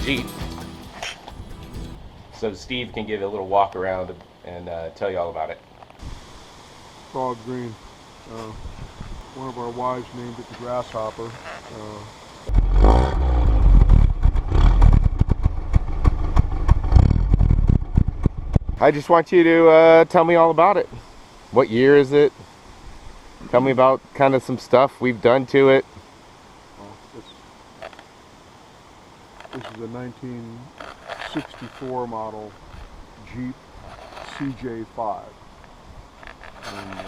Jeep. So Steve can give a little walk around and tell you all about it. Frog green. One of our wives named it the Grasshopper. I just want you to tell me all about it. What year is it? Tell me about kind of some stuff we've done to it. This is a 1964 model Jeep CJ5. And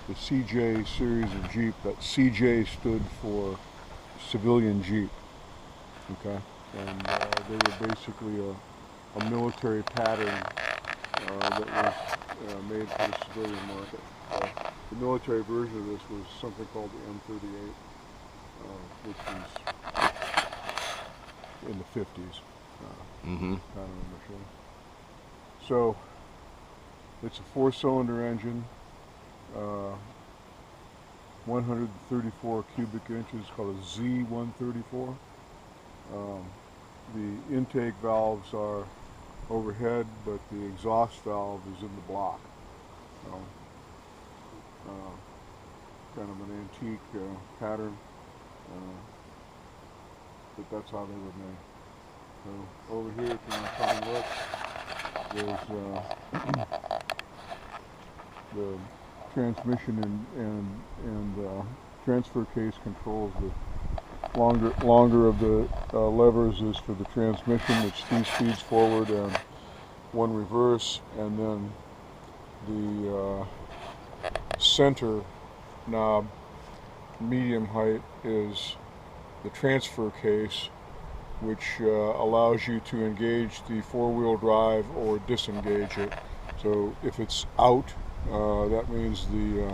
the CJ series of Jeep, that CJ stood for civilian Jeep. Okay? And they were basically a military pattern that was made for the civilian market. The military version of this was something called the M38, which was in the 50s, kind of a machine. So it's a 4-cylinder engine, 134 cubic inches, called a Z134. The intake valves are overhead, but the exhaust valve is in the block. Kind of an antique pattern, but that's how they were made. So over here, if you want to come and look, there's the transmission and transfer case controls. The longer of the levers is for the transmission. It's 2 speeds forward and 1 reverse, and then the center knob, medium height, is the transfer case, which allows you to engage the 4-wheel drive or disengage it. So if it's out, that means the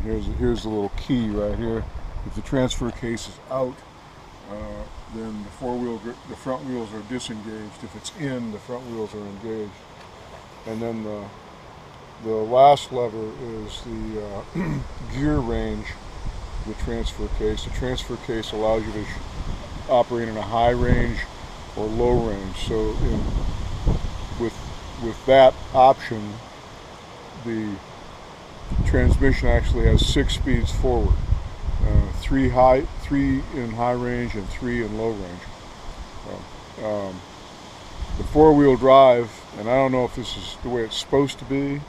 here's the little key right here. If the transfer case is out, then the front wheels are disengaged. If it's in, the front wheels are engaged. And then the last lever is the gear range of the transfer case. The transfer case allows you to operate in a high range or low range. So with that option, the transmission actually has 6 speeds forward. 3 in high range and 3 in low range. The 4-wheel drive, and I don't know if this is the way it's supposed to be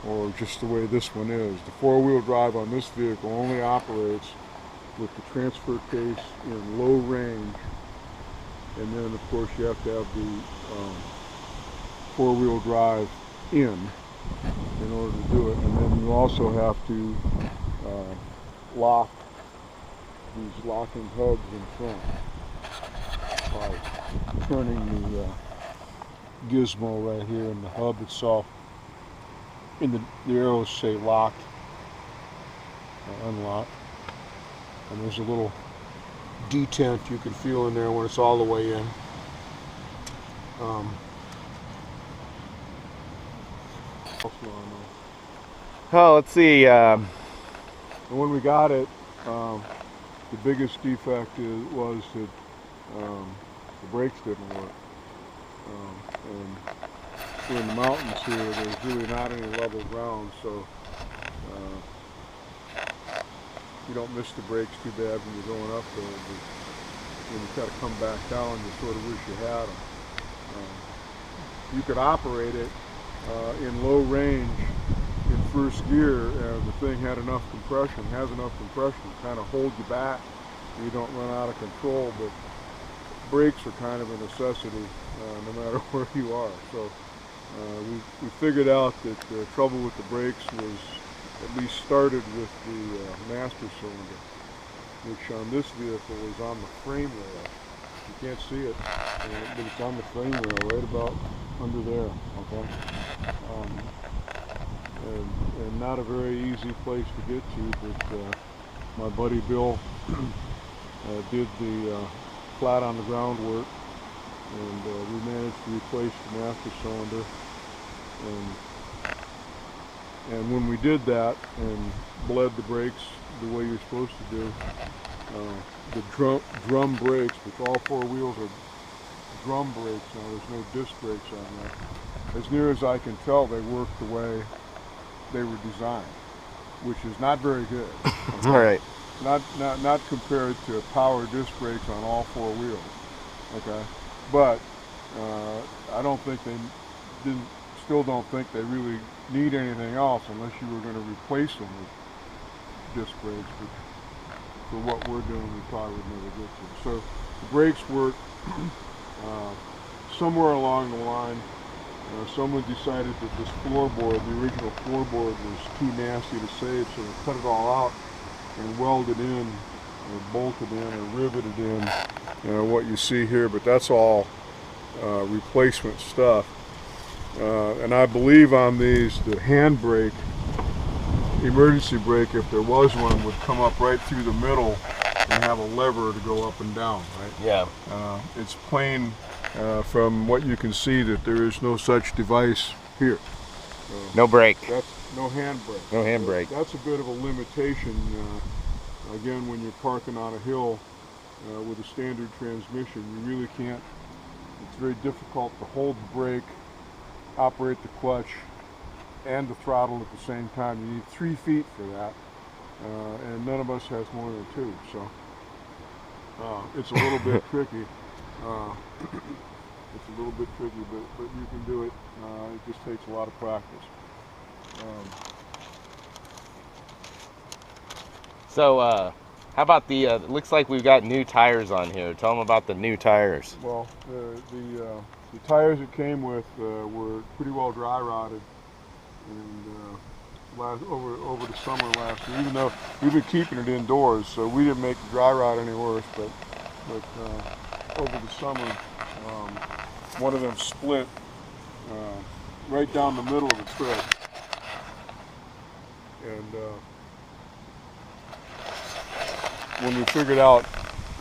or just the way this one is, the 4-wheel drive on this vehicle only operates with the transfer case in low range, and then of course you have to have the 4-wheel drive in order to do it, and then you also have to lock these locking hubs in front by turning the gizmo right here, and the hub itself, the arrows say locked or unlocked, and there's a little detent you can feel in there when it's all the way in. Oh, let's see. And when we got it, the biggest defect was that the brakes didn't work. And we're in the mountains here, there's really not any level ground, so you don't miss the brakes too bad when you're going up there. But when you try to come back down, you sort of wish you had them. You could operate it in low range in first gear, and the thing has enough compression to kind of hold you back so you don't run out of control, but brakes are kind of a necessity no matter where you are. So we figured out that the trouble with the brakes was at least started with the master cylinder, which on this vehicle is on the frame rail. You can't see it, but it's on the frame rail right about under there, okay? And not a very easy place to get to, but my buddy Bill did the flat on the ground work, and we managed to replace the master cylinder. And when we did that and bled the brakes the way you're supposed to do, the drum brakes, which all four wheels are drum brakes now. There's no disc brakes on that. As near as I can tell, they work the way they were designed, which is not very good. All right. Not compared to power disc brakes on all four wheels. Okay, but I don't think still don't think they really need anything else unless you were going to replace them with disc brakes. Which, for what we're doing, we probably would never get to. So the brakes work. Somewhere along the line, someone decided that this floorboard, the original floorboard, was too nasty to save, so they cut it all out and welded in, or bolted in, or riveted in what you see here. But that's all replacement stuff. And I believe on these, the handbrake, emergency brake, if there was one, would come up right through the middle and have a lever to go up and down, right? Yeah. It's plain from what you can see that there is no such device here. No brake. That's no handbrake. No handbrake. That's a bit of a limitation. Again, when you're parking on a hill with a standard transmission, you really can't. It's very difficult to hold the brake, operate the clutch, and the throttle at the same time. You need 3 feet for that, and none of us has more than 2. So it's a little bit tricky. It's a little bit tricky, but you can do it. It just takes a lot of practice. So, how about the? It looks like we've got new tires on here. Tell them about the new tires. Well, the tires it came with were pretty well dry rotted, and over the summer last year. Even though we've been keeping it indoors, so we didn't make the dry rot any worse. But over the summer, one of them split right down the middle of the tread, and when we figured out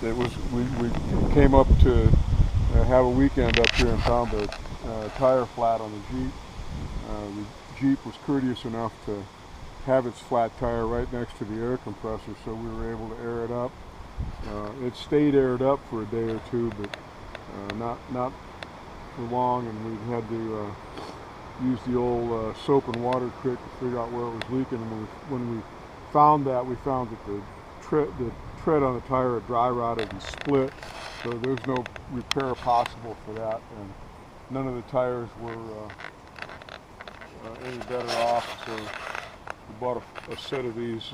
that we came up to have a weekend up here and found a tire flat on the Jeep. The Jeep was courteous enough to have its flat tire right next to the air compressor, so we were able to air it up. It stayed aired up for a day or two, but not for long, and we had to use the old soap and water trick to figure out where it was leaking. And when we found that, we found that the tread on the tire had dry rotted and split, so there's no repair possible for that, and none of the tires were any better off. So we bought a set of these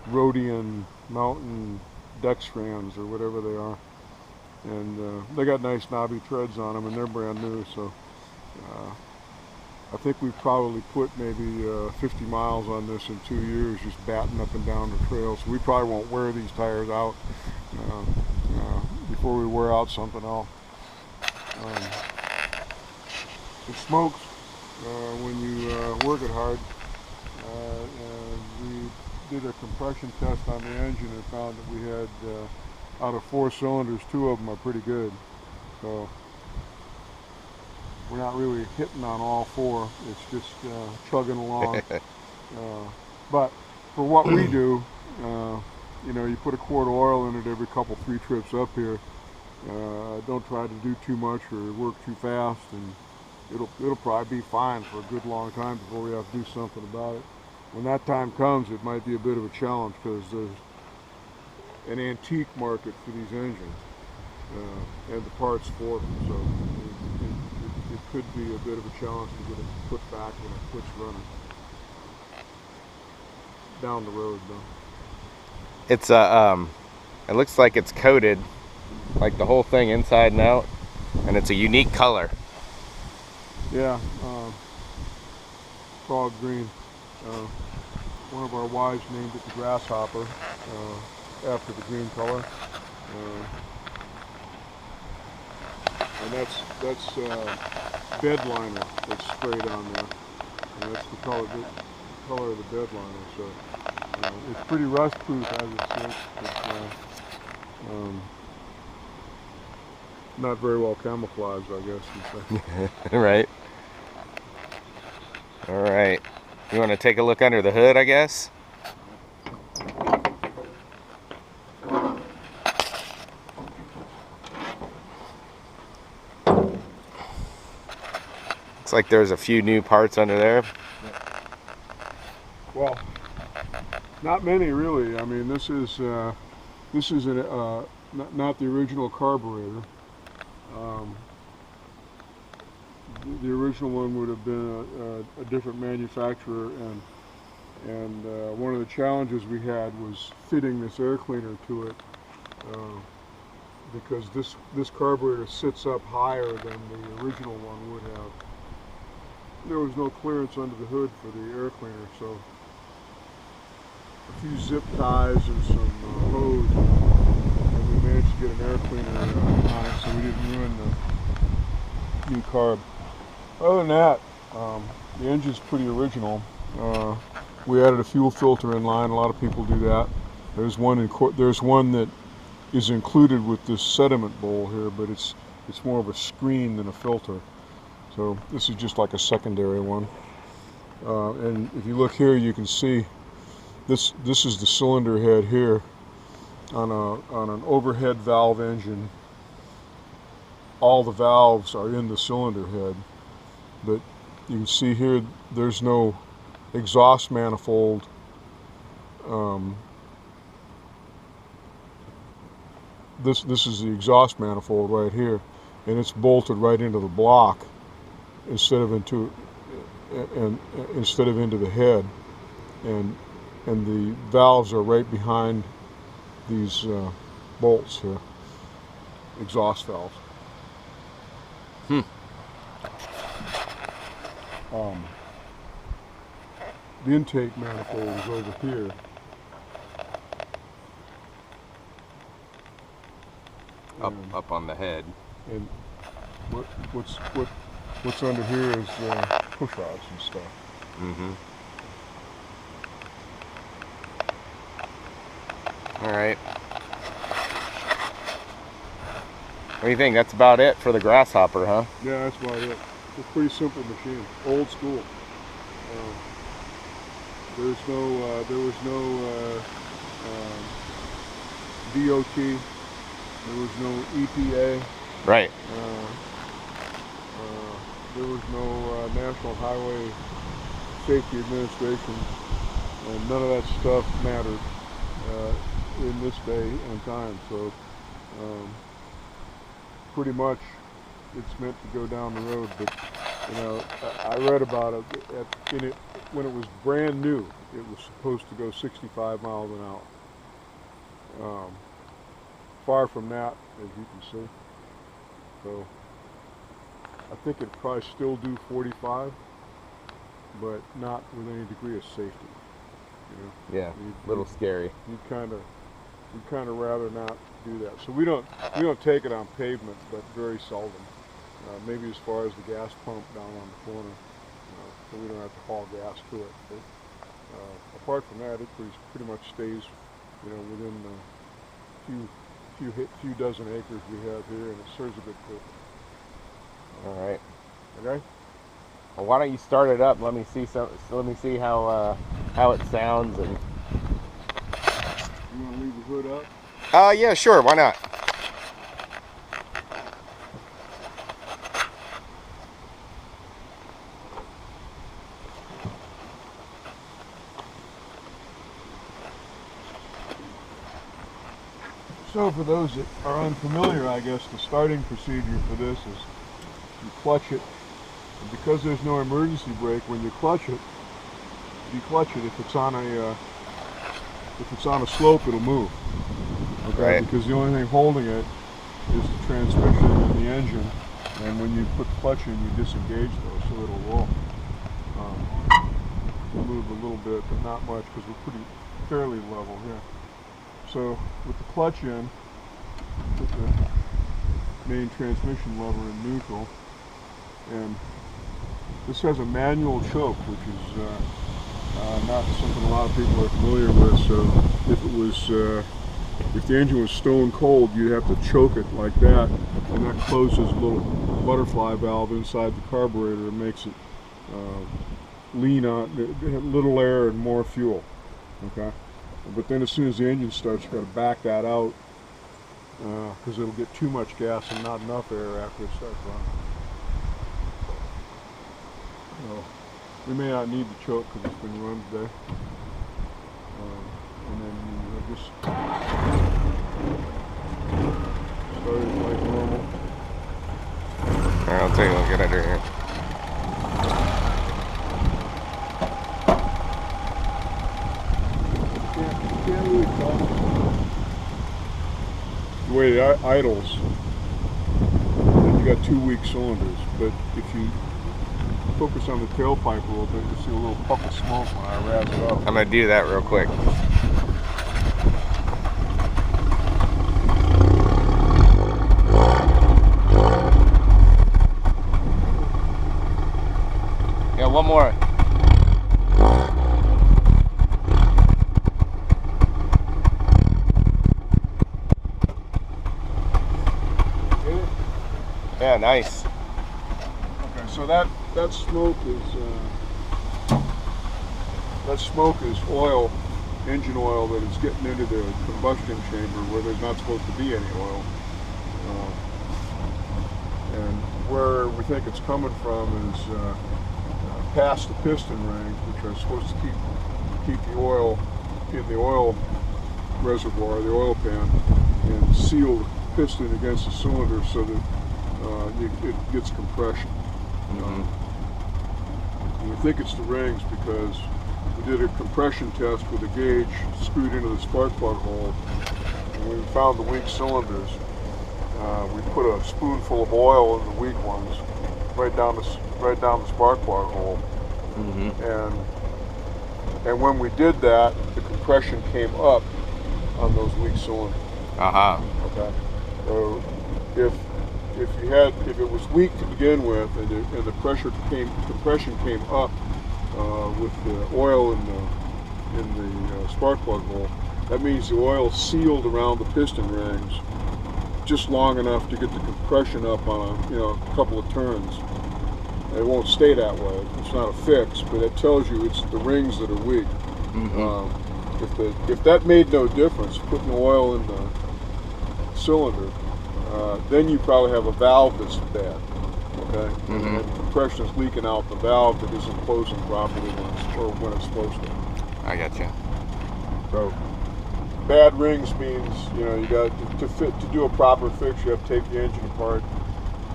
Rhodian Mountain Dextrans or whatever they are, and they got nice knobby treads on them, and they're brand new. So I think we've probably put maybe 50 miles on this in 2 years, just batting up and down the trail. So we probably won't wear these tires out before we wear out something else. It smokes when you work it hard. We did a compression test on the engine and found that we had, out of 4 cylinders, 2 of them are pretty good. So we're not really hitting on all 4. It's just chugging along. But for what we do, you know, you put a quart of oil in it every 3 trips up here. Don't try to do too much or work too fast, and it'll probably be fine for a good long time before we have to do something about it. When that time comes, it might be a bit of a challenge because there's an antique market for these engines and the parts for them. So it could be a bit of a challenge to get it put back when it quits running. Down the road, though. It's it looks like it's coated, like the whole thing inside and out, and it's a unique color. Yeah, frog green. One of our wives named it the Grasshopper after the green color, and that's bed liner that's sprayed on there, and that's the color of the bed liner. So it's pretty rust proof as it sits, but not very well camouflaged, I guess you'd say. Right. All right. You want to take a look under the hood, I guess? like there's a few new parts under there. Well, not many really. I mean, this is not the original carburetor. The original one would have been a different manufacturer, and one of the challenges we had was fitting this air cleaner to it, because this carburetor sits up higher than the original one would have. There was no clearance under the hood for the air cleaner, so a few zip ties and some hose, and we managed to get an air cleaner on it, so we didn't ruin the new carb. Other than that, the engine's pretty original. We added a fuel filter in line. A lot of people do that. There's one that is included with this sediment bowl here, but it's more of a screen than a filter. So this is just like a secondary one. And if you look here, you can see this is the cylinder head here on an overhead valve engine. All the valves are in the cylinder head, but you can see here there's no exhaust manifold. This is the exhaust manifold right here, and it's bolted right into the block instead of into the head, and the valves are right behind these bolts here, exhaust valves. The intake manifold is over here. Up on the head. And what's under here is push rods and stuff. Mm-hmm. All right. What do you think? That's about it for the Grasshopper, huh? Yeah, that's about it. It's a pretty simple machine, old school. There was no DOT. There was no EPA. Right. There was no National Highway Safety Administration, and none of that stuff mattered in this day and time. So pretty much it's meant to go down the road. But you know, I read about it when it was brand new. It was supposed to go 65 miles an hour. Far from that, as you can see. So I think it'd probably still do 45, but not with any degree of safety. You know? Yeah, a little scary. You'd kind of rather not do that. So we don't take it on pavement, but very seldom. Maybe as far as the gas pump down on the corner, so we don't have to haul gas to it. But apart from that, it pretty much stays, within the few dozen acres we have here, and it serves a good purpose. All right. Okay. Well, why don't you start it up? Let me see how it sounds. And you want to leave the hood up? Yeah, sure. Why not? So for those that are unfamiliar, I guess the starting procedure for this is you clutch it, and because there's no emergency brake, when you clutch it, if it's on a slope, it'll move. Okay, right. Because the only thing holding it is the transmission and the engine, and when you put the clutch in, you disengage those, so it'll roll. We'll move a little bit, but not much, because we're fairly level here. So with the clutch in, put the main transmission lever in neutral, and this has a manual choke, which is not something a lot of people are familiar with. So if the engine was stone cold, you'd have to choke it like that, and that closes a little butterfly valve inside the carburetor and makes it lean on little air and more fuel. Okay. But then as soon as the engine starts, you've got to back that out because it'll get too much gas and not enough air after it starts running. So we may not need the choke because it's been run today. And then you just start it like normal. Alright, I'll take a look at it here. Can't really tell the way it idles. Then you got 2 weak cylinders, but if you focus on the tailpipe a little bit, you'll see a little puff of smoke when I razz it up. I'm gonna do that real quick. Yeah, one more. Yeah, nice. Okay, so that smoke is oil, engine oil that is getting into the combustion chamber where there's not supposed to be any oil. And where we think it's coming from is past the piston rings, which are supposed to keep the oil in the oil reservoir, the oil pan, and seal the piston against the cylinder so that it gets compression. We think it's the rings because we did a compression test with a gauge screwed into the spark plug hole, and when we found the weak cylinders, we put a spoonful of oil in the weak ones right down the spark plug hole. And when we did that, the compression came up on those weak cylinders. Okay. So if it was weak to begin with, and the compression came up with the oil in the spark plug hole, that means the oil sealed around the piston rings just long enough to get the compression up on a couple of turns. It won't stay that way. It's not a fix, but it tells you it's the rings that are weak. If that made no difference, putting oil in the cylinder, then you probably have a valve that's bad. Okay, and compression is leaking out the valve that isn't closing properly when it's supposed to. I got you. So bad rings means you got to do a proper fix. You have to take the engine apart.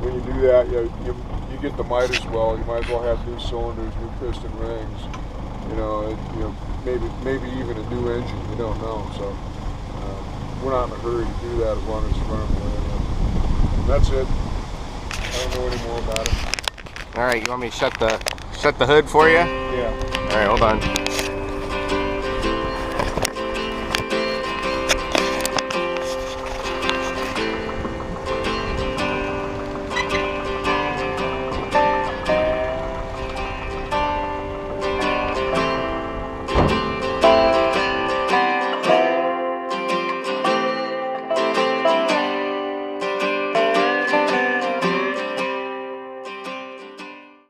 When you do that, you get the might as well. You might as well have new cylinders, new piston rings. Maybe even a new engine. You don't know. So we're not in a hurry to do that as long as it's running the way it is. And that's it. I don't know any more about it. All right, you want me to shut the hood for you? Yeah. All right, hold on.